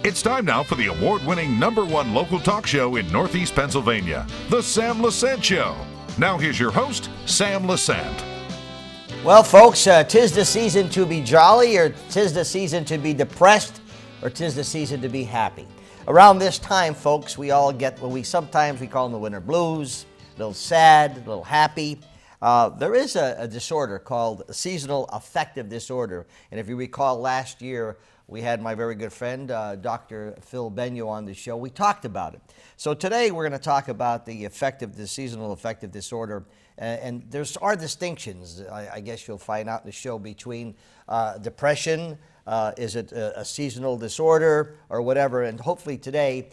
It's time now for the award-winning #1 local talk show in Northeast Pennsylvania, The Sam Lesante Show. Now here's your host, Sam Lesante. Well, folks, 'tis the season to be jolly, or 'tis the season to be depressed, or 'tis the season to be happy. Around this time, folks, we all get what we sometimes call them the winter blues, a little sad, a little happy. There is a disorder called Seasonal Affective Disorder. And if you recall, last year, we had my very good friend, Dr. Phil Benyo, on the show. We talked about it. So today, we're going to talk about the seasonal affective disorder. And there are distinctions, I guess you'll find out in the show, between depression, is it a seasonal disorder, or whatever. And hopefully today,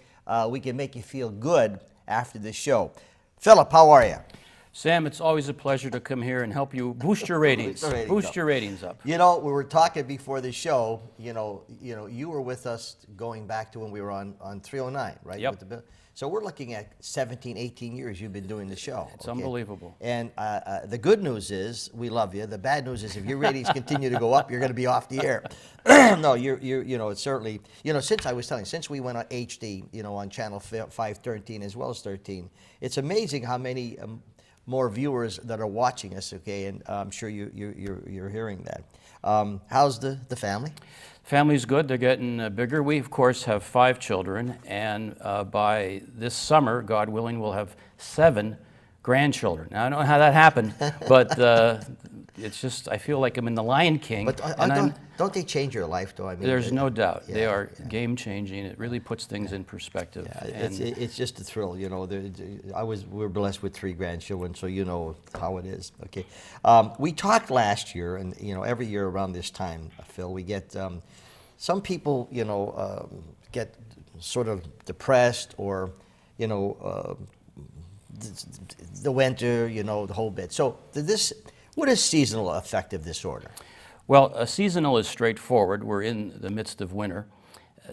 we can make you feel good after the show. Philip, how are you? Sam, it's always a pleasure to come here and help you boost your ratings. Boost your ratings up. You know, we were talking before the show. You were with us going back to when we were on 309, right? Yep. So we're looking at 17, 18 years you've been doing the show. It's unbelievable. And the good news is we love you. The bad news is if your ratings continue to go up, you're going to be off the air. No, it's certainly, since we went on HD, on channel 513 as well as 13, it's amazing how many more viewers that are watching us, okay, and I'm sure you're hearing that. How's the family? Family's good. They're getting bigger. We, of course, have 5 children, and by this summer, God willing, we'll have 7 grandchildren. Now, I don't know how that happened, but it's just, I feel like I'm in The Lion King. But don't they change your life, though? I mean, there's no doubt. Yeah, they are game-changing. It really puts things in perspective. Yeah, it's just a thrill, we're blessed with 3 grandchildren, so you know how it is. Okay, we talked last year, and every year around this time, Phil, we get some people, get sort of depressed, or the winter, the whole bit. So what is seasonal affective disorder? Well, seasonal is straightforward. We're in the midst of winter.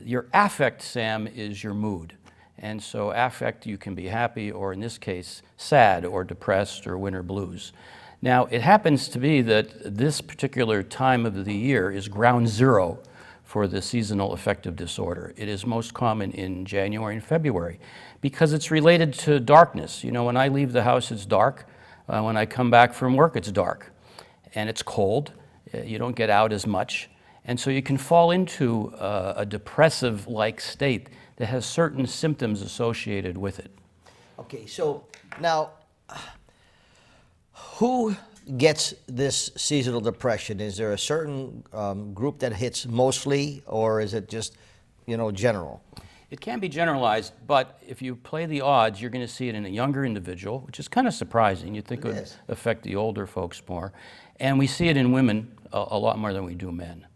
Your affect, Sam, is your mood. And so affect, you can be happy, or in this case, sad or depressed or winter blues. Now, it happens to be that this particular time of the year is ground zero for the seasonal affective disorder. It is most common in January and February because it's related to darkness. When I leave the house, it's dark. When I come back from work, it's dark and it's cold. You don't get out as much. And so you can fall into a depressive-like state that has certain symptoms associated with it. Okay, so now, who gets this seasonal depression? Is there a certain group that hits mostly, or is it just, general? It can be generalized, but if you play the odds, you're going to see it in a younger individual, which is kind of surprising. You'd think it would affect the older folks more. And we see it in women a lot more than we do men.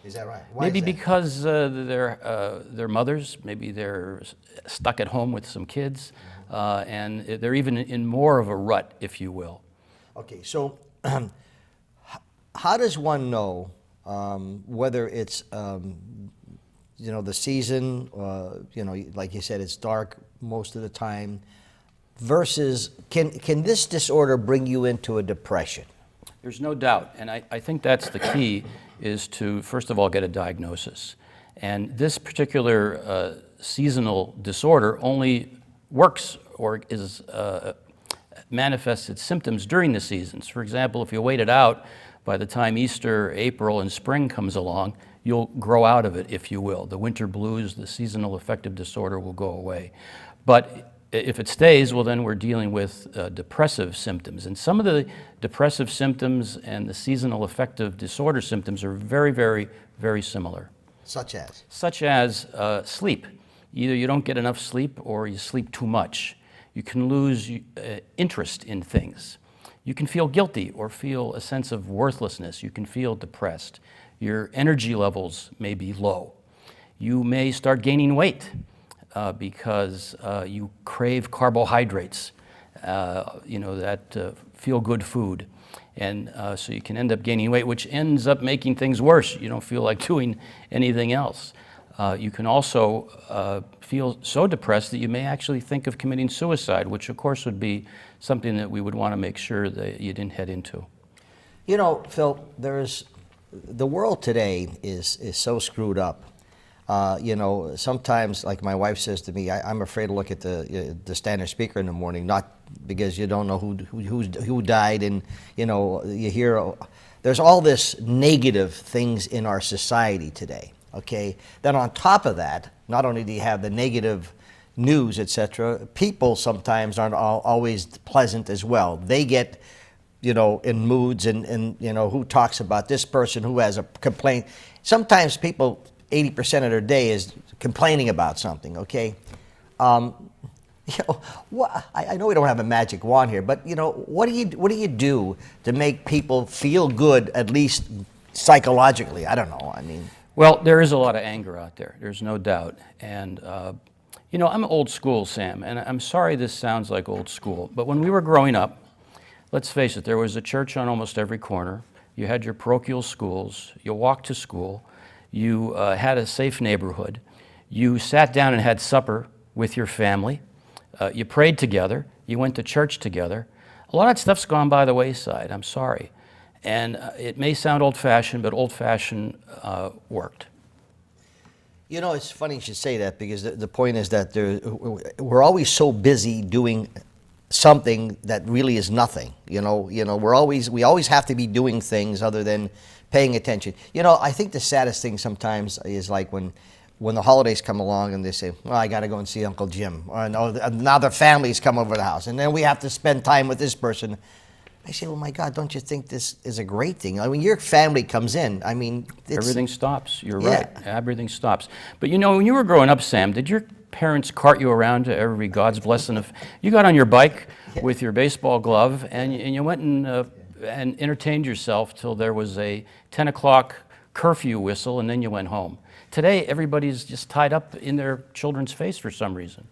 Is that right? Why maybe is that? Because they're mothers, maybe they're stuck at home with some kids, and they're even in more of a rut, if you will. Okay, so how does one know whether it's the season, like you said, it's dark most of the time, versus can this disorder bring you into a depression? There's no doubt, and I think that's the key, is to, first of all, get a diagnosis. And this particular seasonal disorder only works or manifests its symptoms during the seasons. For example, if you wait it out, by the time Easter, April, and spring comes along, you'll grow out of it, if you will. The winter blues, the seasonal affective disorder will go away. But if it stays, well, then we're dealing with depressive symptoms. And some of the depressive symptoms and the seasonal affective disorder symptoms are very, very, very similar. Such as? Such as sleep. Either you don't get enough sleep or you sleep too much. You can lose interest in things. You can feel guilty or feel a sense of worthlessness. You can feel depressed. Your energy levels may be low. You may start gaining weight because you crave carbohydrates, that feel-good food. And so you can end up gaining weight, which ends up making things worse. You don't feel like doing anything else. You can also feel so depressed that you may actually think of committing suicide, which of course would be something that we would want to make sure that you didn't head into. Phil, the world today is so screwed up. Sometimes, like my wife says to me, I'm afraid to look at the standard speaker in the morning, not because you don't know who died, and you hear there's all this negative things in our society today. Okay, then on top of that, not only do you have the negative news, etc., people sometimes aren't always pleasant as well. They get in moods, and who talks about this person who has a complaint. Sometimes people, 80% of their day is complaining about something, okay? I know we don't have a magic wand here, but what do you do to make people feel good, at least psychologically? I don't know. Well, there is a lot of anger out there. There's no doubt. And I'm old school, Sam, and I'm sorry this sounds like old school, but when we were growing up, let's face it, there was a church on almost every corner. You had your parochial schools. You walked to school. You had a safe neighborhood. You sat down and had supper with your family. You prayed together. You went to church together. A lot of that stuff's gone by the wayside. I'm sorry. And it may sound old-fashioned, but old-fashioned worked. It's funny you should say that, because the point is that we're always so busy doing something that really is nothing. We always have to be doing things other than paying attention. I think the saddest thing sometimes is like when the holidays come along and they say, well, I got to go and see Uncle Jim, or now the families come over the house, and then we have to spend time with this person. I say, well, my God, don't you think this is a great thing? Your family comes in. Everything stops. You're Yeah. right. Everything stops. But when you were growing up, Sam, did your parents cart you around to every God's blessing? You got on your bike with your baseball glove, and you went and entertained yourself till there was a 10 o'clock curfew whistle, and then you went home. Today, everybody's just tied up in their children's face for some reason.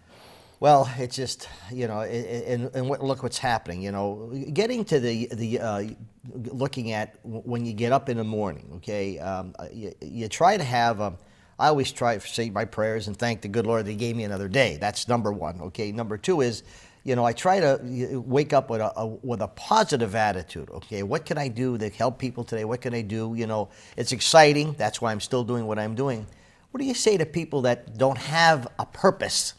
Well, it's just, look what's happening, Getting to the looking at when you get up in the morning, okay? You try to have I always try to say my prayers and thank the good Lord that He gave me another day. That's number one, okay? Number two is, I try to wake up with a positive attitude, okay? What can I do to help people today? What can I do? It's exciting. That's why I'm still doing what I'm doing. What do you say to people that don't have a purpose,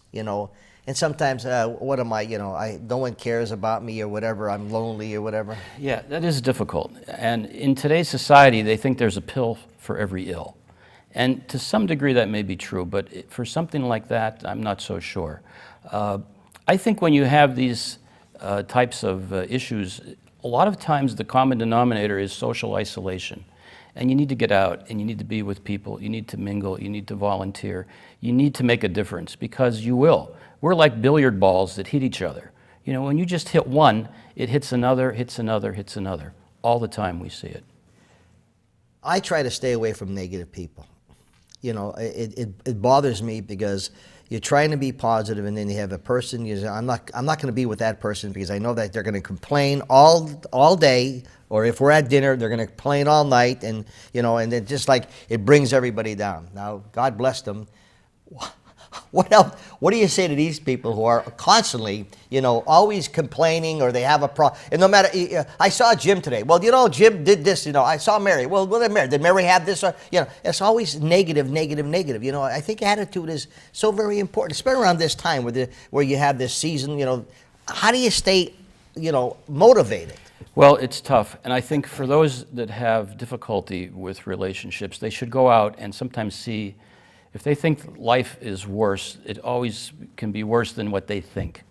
And sometimes, what am I, no one cares about me or whatever, I'm lonely or whatever. Yeah, that is difficult. And in today's society, they think there's a pill for every ill. And to some degree that may be true, but for something like that, I'm not so sure. I think when you have these types of issues, a lot of times the common denominator is social isolation. And you need to get out, and you need to be with people, you need to mingle, you need to volunteer, you need to make a difference, because you will. We're like billiard balls that hit each other. When you just hit one, it hits another, hits another, hits another. All the time we see it. I try to stay away from negative people. It bothers me because you're trying to be positive, and then you have a person, you say, I'm not going to be with that person because I know that they're going to complain all day, or if we're at dinner, they're going to complain all night, and and it just like it brings everybody down. Now, God bless them. What else? What do you say to these people who are constantly, always complaining, or they have a problem? And no matter, I saw Jim today. Well, Jim did this. I saw Mary. Well, did Mary have this? It's always negative, negative, negative. I think attitude is so very important, especially around this time where you have this season. How do you stay, motivated? Well, it's tough, and I think for those that have difficulty with relationships, they should go out and sometimes see. If they think life is worse, it always can be worse than what they think.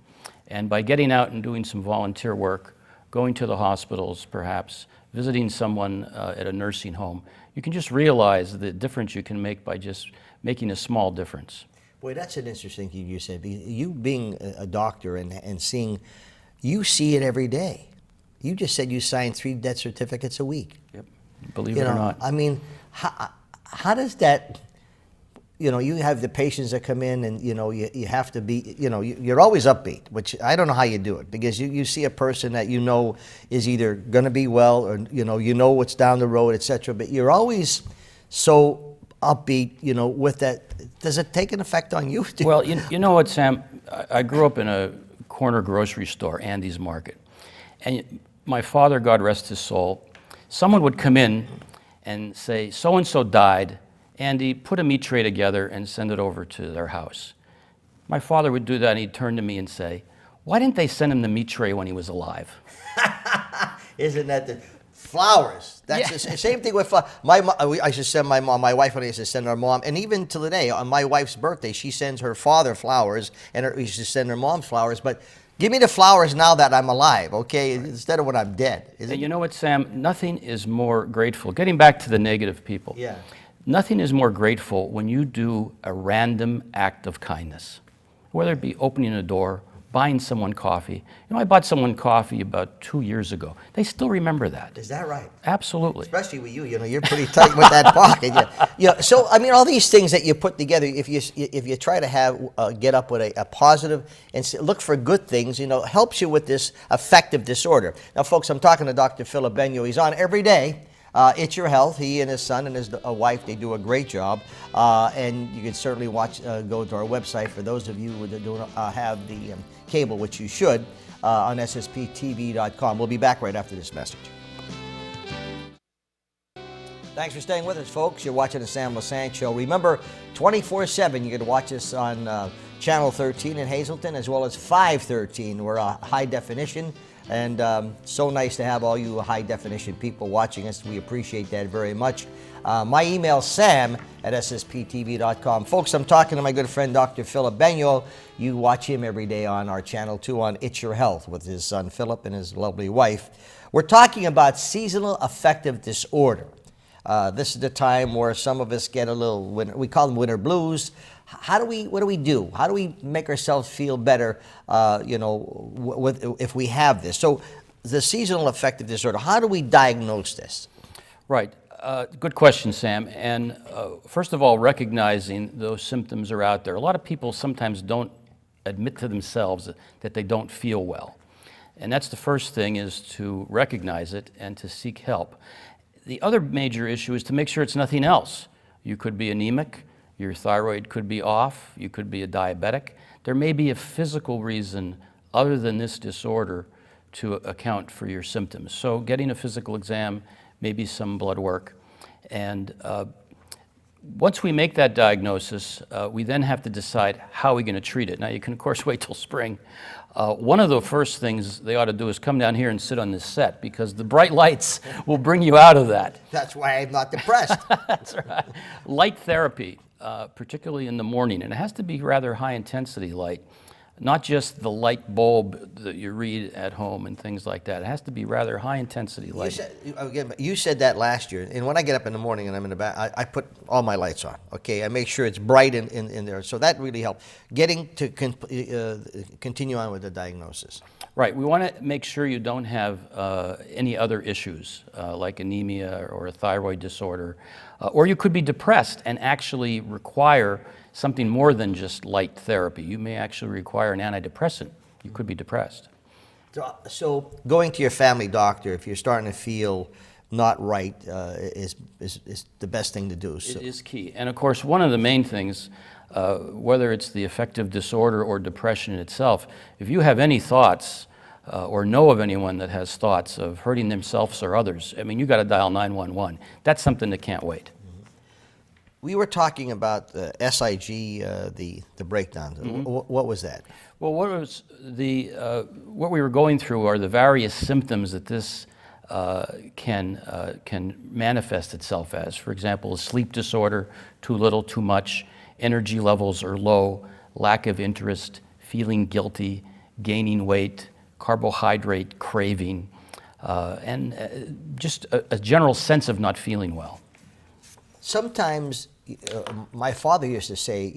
And by getting out and doing some volunteer work, going to the hospitals perhaps, visiting someone at a nursing home, you can just realize the difference you can make by just making a small difference. Boy, that's an interesting thing you said. You being a doctor and seeing, you see it every day. You just said you sign 3 death certificates a week. Yep, believe it or not. How does that... you have the patients that come in, and you have to be, you're always upbeat, which I don't know how you do it, because you see a person that is either going to be well, or what's down the road, etc. But you're always so upbeat, with that. Does it take an effect on you? Well, you know what, Sam? I grew up in a corner grocery store, Andy's Market, and my father, God rest his soul, someone would come in and say, so and so died. Andy, put a meat tray together and send it over to their house. My father would do that, and he'd turn to me and say, why didn't they send him the meat tray when he was alive? Isn't that the flowers? That's the same thing with flowers. I used to send my mom, my wife, and I used to send her mom, and even to today, on my wife's birthday, she sends her father flowers, and we used to send her mom flowers. But give me the flowers now that I'm alive, okay, instead of when I'm dead. And you know what, Sam? Nothing is more grateful. Getting back to the negative people. Yeah. Nothing is more grateful when you do a random act of kindness, whether it be opening a door, buying someone coffee. You know, I bought someone coffee about 2 years ago. They still remember that. Is that right? Absolutely. Especially with you, you're pretty tight with that pocket. So I mean, all these things that you put together, if you try to have get up with a positive and look for good things, helps you with this affective disorder. Now, folks, I'm talking to Dr. Phil Benyo. He's on every day. It's Your Health. He and his son and his wife, they do a great job. And you can certainly go to our website for those of you who don't have the cable, which you should, on ssptv.com. We'll be back right after this message. Thanks for staying with us, folks. You're watching the Sam Lesante Show. Remember, 24/7, you can watch us on Channel 13 in Hazleton, as well as 513. We're high definition. And so nice to have all you high-definition people watching us. We appreciate that very much. My email, sam@ssptv.com. Folks, I'm talking to my good friend, Dr. Phil Benyo. You watch him every day on our Channel 2 on It's Your Health with his son, Philip, and his lovely wife. We're talking about seasonal affective disorder. This is the time where some of us get a little we call them winter blues. What do we do? How do we make ourselves feel better, if we have this? So the seasonal affective disorder, how do we diagnose this? Right. Good question, Sam. And first of all, recognizing those symptoms are out there. A lot of people sometimes don't admit to themselves that they don't feel well. And that's the first thing, is to recognize it and to seek help. The other major issue is to make sure it's nothing else. You could be anemic. Your thyroid could be off. You could be a diabetic. There may be a physical reason other than this disorder to account for your symptoms. So getting a physical exam, maybe some blood work. And once we make that diagnosis, we then have to decide how we're going to treat it. Now, you can, of course, wait till spring. One of the first things they ought to do is come down here and sit on this set, because the bright lights will bring you out of that. That's why I'm not depressed. That's right. Light therapy. Particularly in the morning, and it has to be rather high-intensity light, not just the light bulb that you read at home and things like that. It has to be rather high-intensity light. You said that last year, and when I get up in the morning and I'm in the bath, I put all my lights on, okay? I make sure it's bright in there, so that really helped. Getting to continue on with the diagnosis. Right, we want to make sure you don't have any other issues, like anemia or a thyroid disorder, or you could be depressed and actually require something more than just light therapy. You may actually require an antidepressant. You could be depressed. So going to your family doctor if you're starting to feel not right is the best thing to do. So. It is key. And of course, one of the main things, whether it's the affective disorder or depression itself, if you have any thoughts or know of anyone that has thoughts of hurting themselves or others, I mean, you got to dial 911. That's something that can't wait. We were talking about the S.A.D, the breakdown. Mm-hmm. What was that? Well, what we were going through are the various symptoms that this can manifest itself as. For example, a sleep disorder, too little, too much, energy levels are low, lack of interest, feeling guilty, gaining weight, carbohydrate craving, and just a general sense of not feeling well. Sometimes, my father used to say,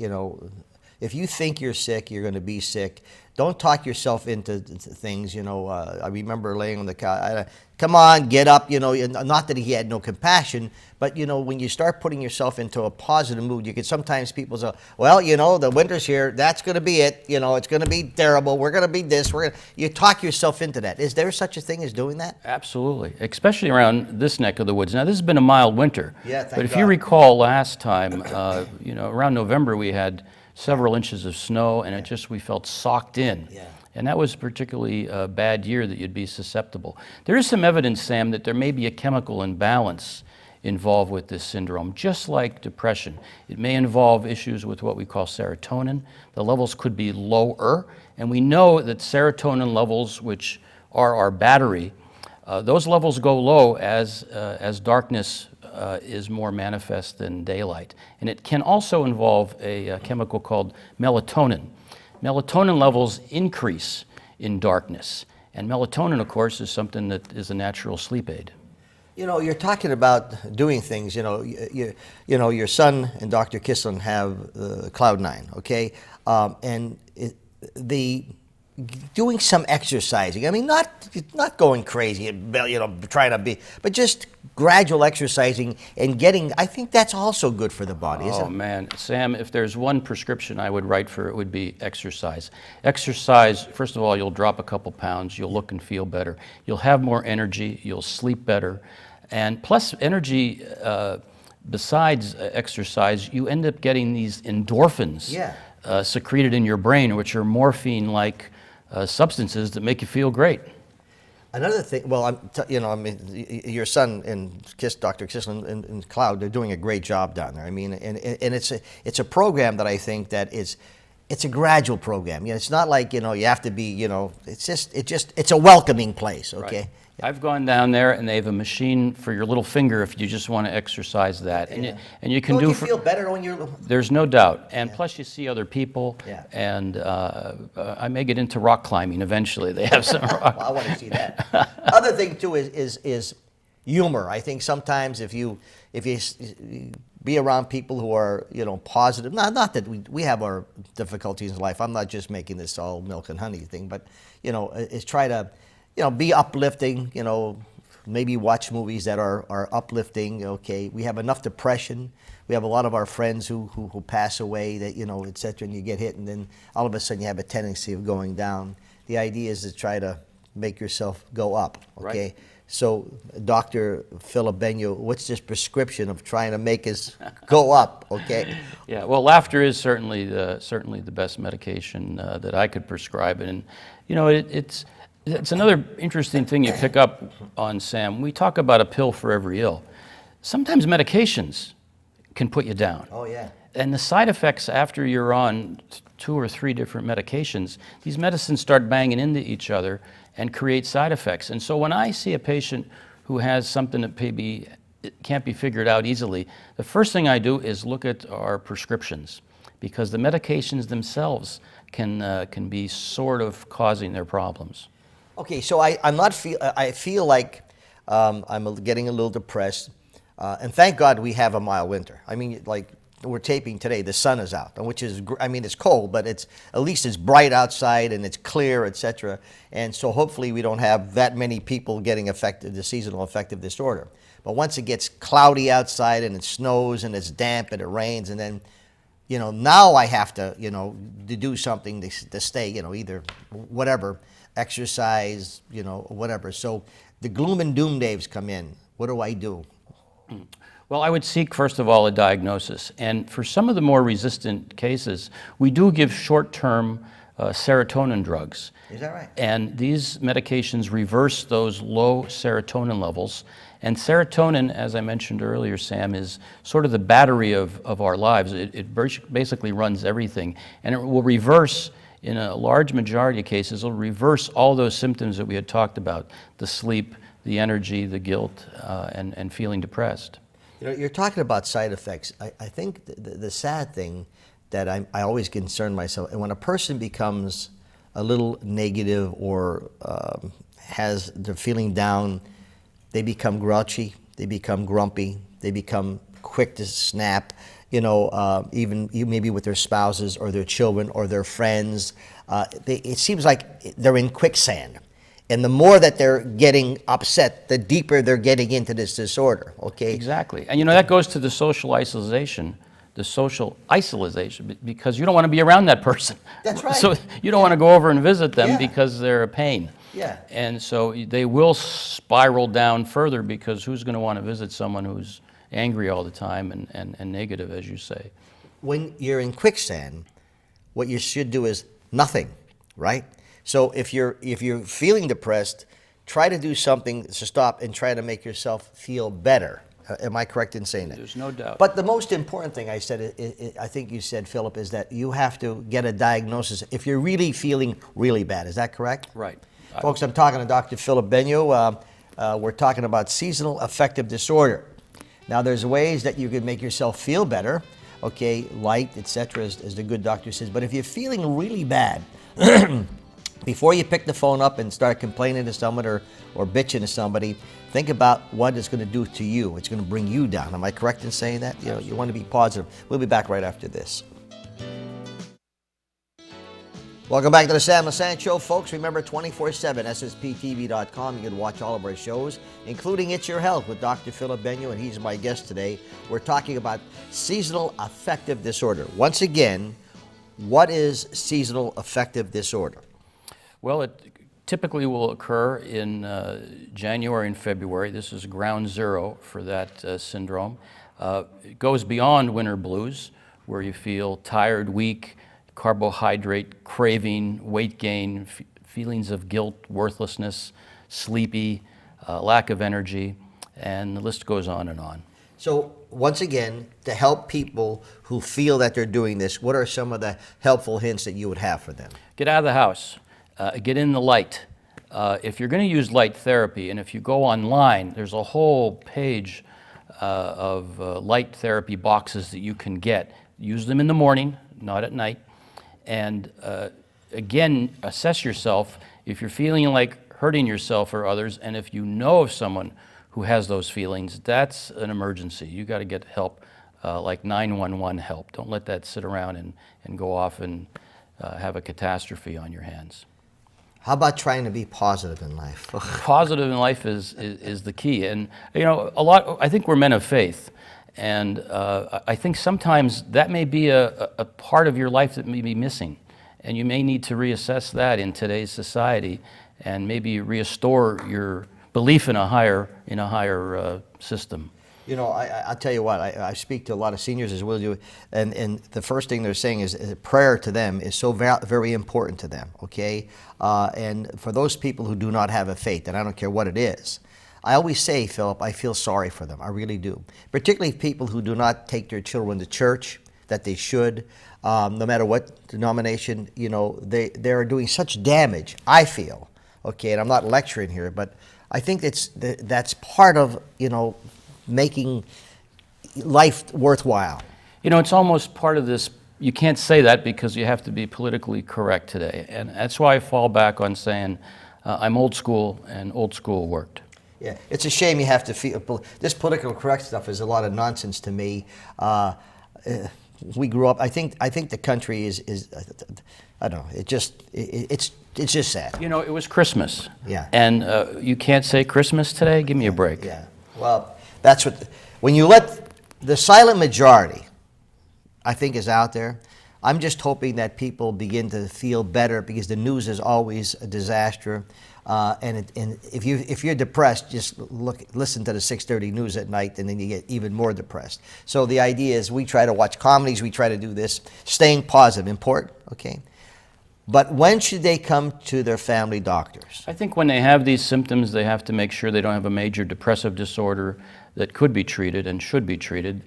if you think you're sick, you're going to be sick. Don't talk yourself into things, I remember laying on the couch, come on, get up, not that he had no compassion, but, when you start putting yourself into a positive mood, you can sometimes people say, well, the winter's here, that's going to be it, it's going to be terrible, we're going to be this, you talk yourself into that. Is there such a thing as doing that? Absolutely, especially around this neck of the woods. Now, this has been a mild winter, yeah, thank but if God. You recall last time, around November we had several inches of snow, and we felt socked in. Yeah. And that was particularly a bad year that you'd be susceptible. There is some evidence, Sam, that there may be a chemical imbalance involved with this syndrome, just like depression. It may involve issues with what we call serotonin. The levels could be lower, and we know that serotonin levels, which are our battery, those levels go low as darkness is more manifest than daylight. And it can also involve a chemical called melatonin. Melatonin levels increase in darkness. And melatonin, of course, is something that is a natural sleep aid. You know, you're talking about doing things. You know, your son and Dr. Kislin have Cloud9, okay, and doing some exercising. I mean, not going crazy, trying to be, but just gradual exercising and getting. I think that's also good for the body, isn't it? Oh man, Sam, if there's one prescription I would write for it, would be exercise. Exercise, first of all, you'll drop a couple pounds, you'll look and feel better, you'll have more energy, you'll sleep better, and plus energy, besides exercise, you end up getting these endorphins secreted in your brain, which are morphine-like substances that make you feel great. Another thing, well, your son and Dr. Kislin and Cloud, they're doing a great job down there. I mean, and it's a program that I think that it's a gradual program. You know, it's not like, you have to be, it's a welcoming place, okay? Right. I've gone down there, and they have a machine for your little finger if you just want to exercise that, and you can Don't you feel better when you're? There's no doubt, and plus you see other people, and I may get into rock climbing eventually. They have some rock. Well, I want to see that. Other thing too is humor. I think sometimes if you be around people who are positive, not that we have our difficulties in life. I'm not just making this all milk and honey thing, but is try to. Be uplifting, maybe watch movies that are uplifting, okay? We have enough depression. We have a lot of our friends who pass away, that, et cetera, and you get hit, and then all of a sudden you have a tendency of going down. The idea is to try to make yourself go up, okay? Right. So, Dr. Phil Benyo, what's this prescription of trying to make us go up, okay? Yeah, well, laughter is certainly the best medication that I could prescribe, and, it's another interesting thing you pick up on, Sam. We talk about a pill for every ill. Sometimes medications can put you down. Oh, yeah. And the side effects after you're on 2 or 3 different medications, these medicines start banging into each other and create side effects. And so when I see a patient who has something that maybe can't be figured out easily, the first thing I do is look at our prescriptions, because the medications themselves can be sort of causing their problems. Okay, so I feel like I'm getting a little depressed, and thank God we have a mild winter. I mean, like we're taping today, the sun is out, which is, it's cold, but at least it's bright outside and it's clear, etc. And so hopefully we don't have that many people getting affected, the seasonal affective disorder. But once it gets cloudy outside and it snows and it's damp and it rains, and then now I have to to do something to stay, either whatever. Exercise, whatever. So the gloom and doom days come in. What do I do? Well, I would seek, first of all, a diagnosis. And for some of the more resistant cases, we do give short-term serotonin drugs. Is that right? And these medications reverse those low serotonin levels. And serotonin, as I mentioned earlier, Sam, is sort of the battery of our lives. It basically runs everything. And it will reverse, in a large majority of cases, it'll reverse all those symptoms that we had talked about: the sleep, the energy, the guilt, and feeling depressed. You're talking about side effects. I think the sad thing that I always concern myself, and when a person becomes a little negative or they're feeling down, they become grouchy, they become grumpy, they become quick to snap. Even maybe with their spouses or their children or their friends. It seems like they're in quicksand. And the more that they're getting upset, the deeper they're getting into this disorder, okay? Exactly. And that goes to the social isolation, because you don't want to be around that person. That's right. So you don't want to go over and visit them because they're a pain. Yeah. And so they will spiral down further, because who's going to want to visit someone who's angry all the time and negative, as you say? When you're in quicksand, what you should do is nothing, right? So if you're feeling depressed, try to do something to stop and try to make yourself feel better, Am I correct in saying that? There's no doubt. But the most important thing I said, I think you said, Philip, is that you have to get a diagnosis if you're really feeling really bad. Is that correct? Right. Folks, I'm talking to Dr. Philip Benyo. We're talking about seasonal affective disorder. Now, there's ways that you can make yourself feel better, okay, light, etc., as the good doctor says. But if you're feeling really bad, before you pick the phone up and start complaining to someone or bitching to somebody, think about what it's going to do to you. It's going to bring you down. Am I correct in saying that? You know, you want to be positive. We'll be back right after this. Welcome back to the Sam Lesante Show, folks. Remember, 24/7, ssptv.com. You can watch all of our shows, including It's Your Health with Dr. Philip Benyo, and he's my guest today. We're talking about seasonal affective disorder. Once again, what is seasonal affective disorder? Well, it typically will occur in January and February. This is ground zero for that syndrome. It goes beyond winter blues, where you feel tired, weak, carbohydrate craving, weight gain, feelings of guilt, worthlessness, sleepy, lack of energy, and the list goes on and on. So, once again, to help people who feel that they're doing this, what are some of the helpful hints that you would have for them? Get out of the house. Get in the light. If you're going to use light therapy, and if you go online, there's a whole page of light therapy boxes that you can get. Use them in the morning, not at night. And again, assess yourself if you're feeling like hurting yourself or others, and if you know of someone who has those feelings, that's an emergency. You got to get help, like 911 help. Don't let that sit around and go off and have a catastrophe on your hands. How about trying to be positive in life? Positive in life is the key. And, you know, I think we're men of faith. And I think sometimes that may be a part of your life that may be missing. And you may need to reassess that in today's society and maybe restore your belief in a higher system. You know, I'll tell you what, I speak to a lot of seniors as well as you, and the first thing they're saying is prayer to them is so very important to them, okay? And for those people who do not have a faith, and I don't care what it is, I always say, Philip, I feel sorry for them. I really do. Particularly people who do not take their children to church, that they should, no matter what denomination, you know, they are doing such damage, I feel, okay? And I'm not lecturing here, but I think that's part of, you know, making life worthwhile. You know, it's almost part of this. You can't say that because you have to be politically correct today. And that's why I fall back on saying I'm old school, and old school worked. Yeah, it's a shame you have to feel this political correct stuff is a lot of nonsense to me. We grew up. I think the country is I don't know. It's just sad. You know, it was Christmas. Yeah. And you can't say Christmas today? Give me a break. Yeah. Well, that's what when you let the silent majority, I think, is out there. I'm just hoping that people begin to feel better because the news is always a disaster. And if you're depressed, just listen to the 6:30 news at night, and then you get even more depressed. So the idea is we try to watch comedies, we try to do this, staying positive, important, okay? But when should they come to their family doctors? I think when they have these symptoms, they have to make sure they don't have a major depressive disorder that could be treated and should be treated.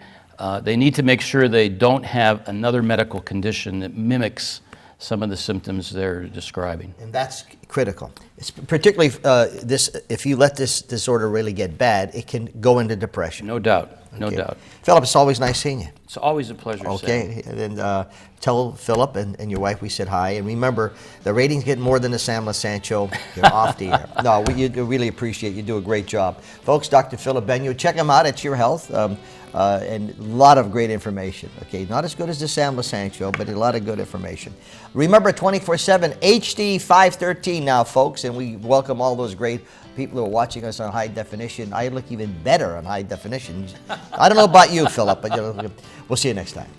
They need to make sure they don't have another medical condition that mimics some of the symptoms they're describing. And that's critical. It's particularly if you let this disorder really get bad, it can go into depression. No doubt, no doubt. Philip, it's always nice seeing you. It's always a pleasure. Okay, Sam. And then tell Philip and your wife we said hi. And remember, the ratings get more than the Sam Lesante Show. You're off the air. No, we really appreciate you. Do a great job. Folks, Dr. Philip Benyo, check him out at Your Health. And a lot of great information. Okay, not as good as the Sam Lesante Show, but a lot of good information. Remember, 24/7 HD 513 now, folks, and we welcome all those great people who are watching us on high definition. I look even better on high definition. I don't know about you, Philip, but we'll see you next time.